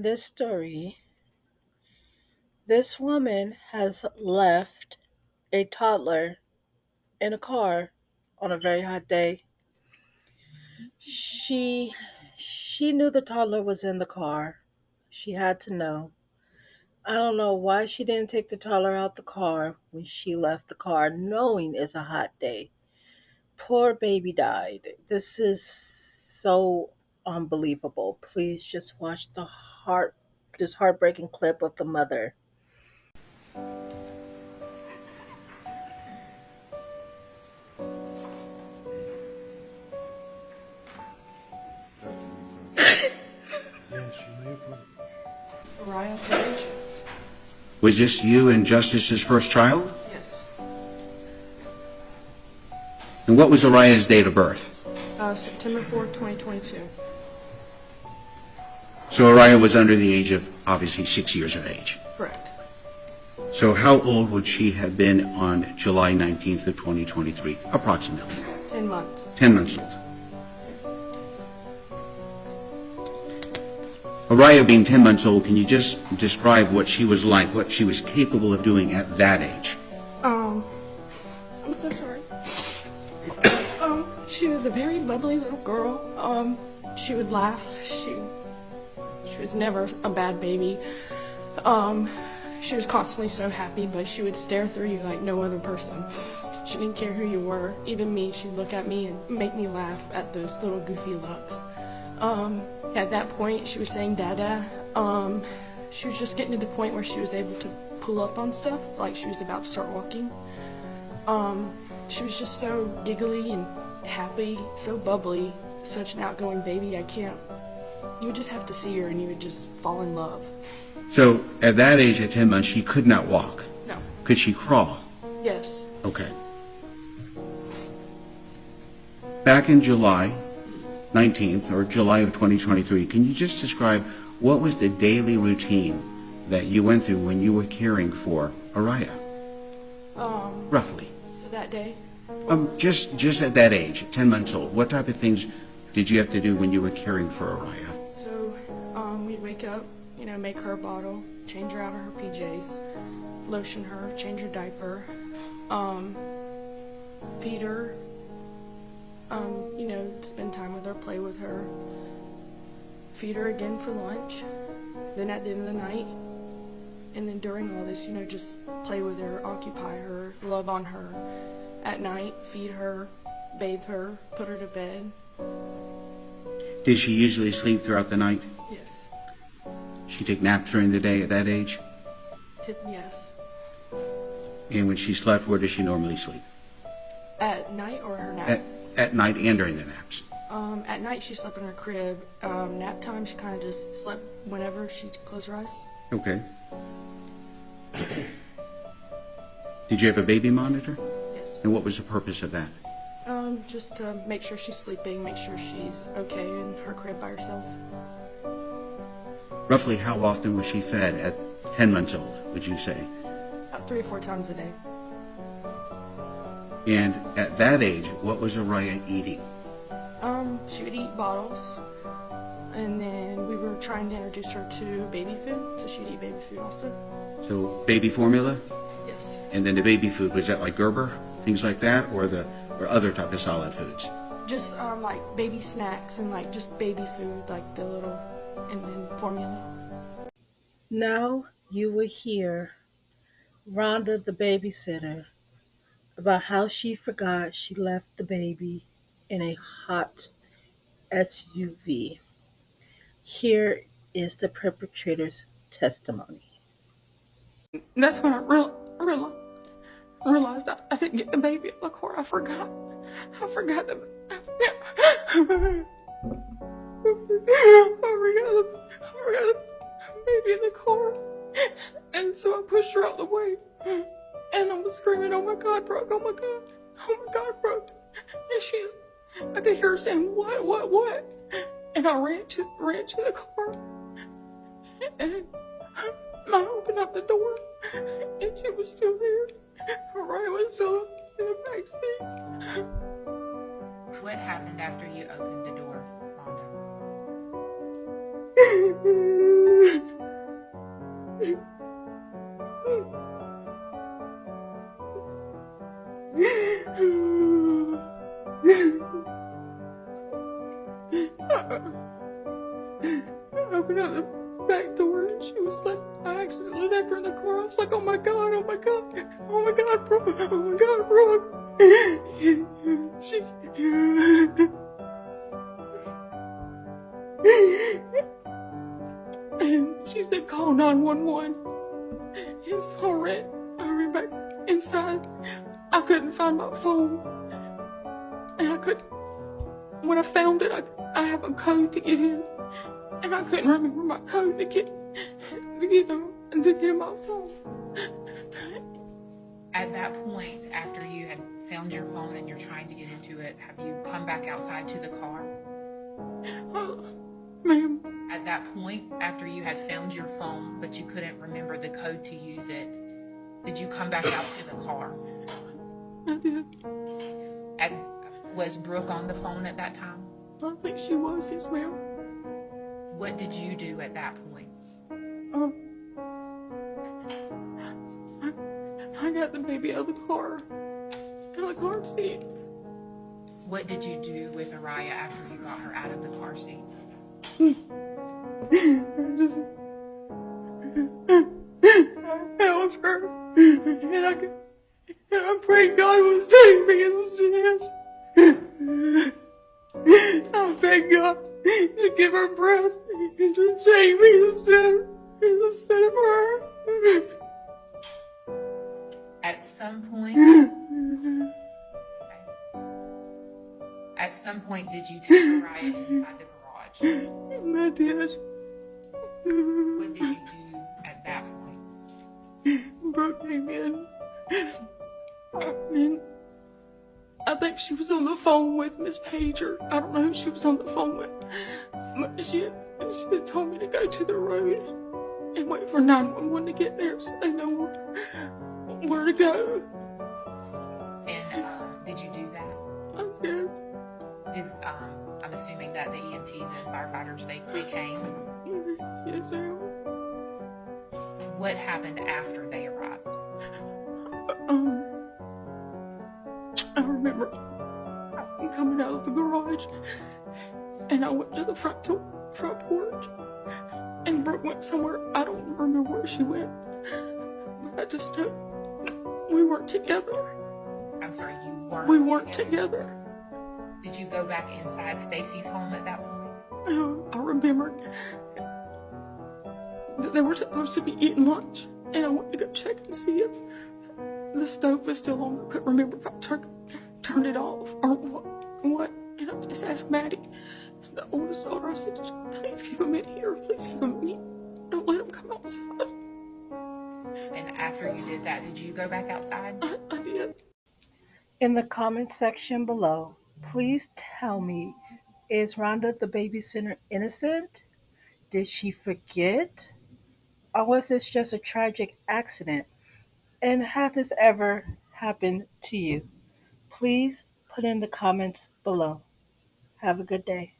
this story, this woman has left a toddler in a car on a very hot day. She she knew the toddler was in the car. She had to know. I don't know why she didn't take the toddler out the car when she left the car, knowing it's a hot day. Poor baby died. This is so unbelievable. Please just watch this heartbreaking clip of the mother. Mariah Page? Was this you and Justice's first child? Yes. And what was Araya's date of birth? September 4th, 2022. So Araya was under the age of, obviously, 6 years of age. Correct. So how old would she have been on July 19th of 2023, approximately? 10 months. 10 months old. Araya being 10 months old, can you just describe what she was like, what she was capable of doing at that age? I'm so sorry. She was a very bubbly little girl. She would laugh. She was never a bad baby. She was constantly so happy, but she would stare through you like no other person. She didn't care who you were. Even me, she'd look at me and make me laugh at those little goofy looks. At that point, she was saying dada. She was just getting to the point where she was able to pull up on stuff, like she was about to start walking. She was just so giggly and happy, so bubbly, such an outgoing baby. You would just have to see her and you would just fall in love. So at that age, at 10 months, she could not walk. No. Could she crawl? Yes. Okay. Back in July 19th, or July of 2023, can you just describe what was the daily routine that you went through when you were caring for Araya? Roughly. So that day? Just at that age, 10 months old, what type of things did you have to do when you were caring for Araya? So, we'd wake up, make her a bottle, change her out of her PJs, lotion her, change her diaper, feed her, spend time with her, play with her, feed her again for lunch, then at the end of the night, and then during all this, just play with her, occupy her, love on her. At night, feed her, bathe her, put her to bed. Did she usually sleep throughout the night? Yes. She take naps during the day at that age? Yes. And when she slept, where does she normally sleep? At night or her naps? At night and during the naps? At night she slept in her crib. Nap time she kind of just slept whenever she closed her eyes. Okay. Did you have a baby monitor? Yes. And what was the purpose of that? Just to make sure she's sleeping, make sure she's okay in her crib by herself. Roughly how often was she fed at 10 months old, would you say? About 3 or 4 times a day. And at that age, what was Araya eating? She would eat bottles, and then we were trying to introduce her to baby food, so she'd eat baby food also. So baby formula? Yes. And then the baby food, was that like Gerber, things like that, or other type of solid foods? Just like baby snacks and like just baby food, like the little, and then formula. Now you will hear Rhonda, the babysitter, about how she forgot she left the baby in a hot SUV. Here is the perpetrator's testimony. That's when I realized I didn't get the baby in the car. I forgot the I forgot the baby in the car. And so I pushed her out the way. And I was screaming, "Oh my God, Brooke, oh my God, oh my God, Brooke." And I could hear her saying, what? And I ran to the car. And I opened up the door, and she was still there. Mariah was still in the back seat. What happened after you opened the door, Rhonda? I opened up the back door and she was like, I accidentally left her in the car. I was like, oh my god, oh my god, oh my god, bro, oh my god, bro. She, and she said, call 911. It's alright. I ran back inside. I couldn't find my phone. And I couldn't, when I found it, I have a code to get in. And I couldn't remember my code to get in my phone. At that point, after you had found your phone and you're trying to get into it, have you come back outside to the car? Ma'am. At that point, after you had found your phone, but you couldn't remember the code to use it, did you come back out to the car? I did. Was Brooke on the phone at that time? I think she was, yes, ma'am. What did you do at that point? I got the baby out of the car. Out of the car seat. What did you do with Araya after you got her out of the car seat? I held her. And I prayed God would save me instead. I begged God to give her breath and to save me instead of her. At some point, did you take Araya inside the garage? I did. What did you do at that point? Brooke came in. And I think she was on the phone with Miss Pager. I don't know who she was on the phone with. But she had told me to go to the road and wait for 911 to get there so they know where to go. And did you do that? I did. I'm assuming that the EMTs and firefighters, they came. Yes, ma'am. What happened after they arrived? I remember coming out of the garage and I went to the front porch and Brooke went somewhere. I don't remember where she went. But I just know we weren't together. I'm sorry, you weren't. We weren't together. Did you go back inside Stacy's home at that point? I remembered that they were supposed to be eating lunch, and I went to go check and see if the stove was still on. I couldn't remember if I turned it off or what. And I just asked Maddie, the oldest daughter, I said, please keep him in here. Please keep him in here. Don't let him come outside. And after you did that, did you go back outside? I did. In the comment section below, please tell me, is Rhonda the babysitter innocent? Did she forget? Or was this just a tragic accident? And has this ever happened to you? Please put in the comments below. Have a good day.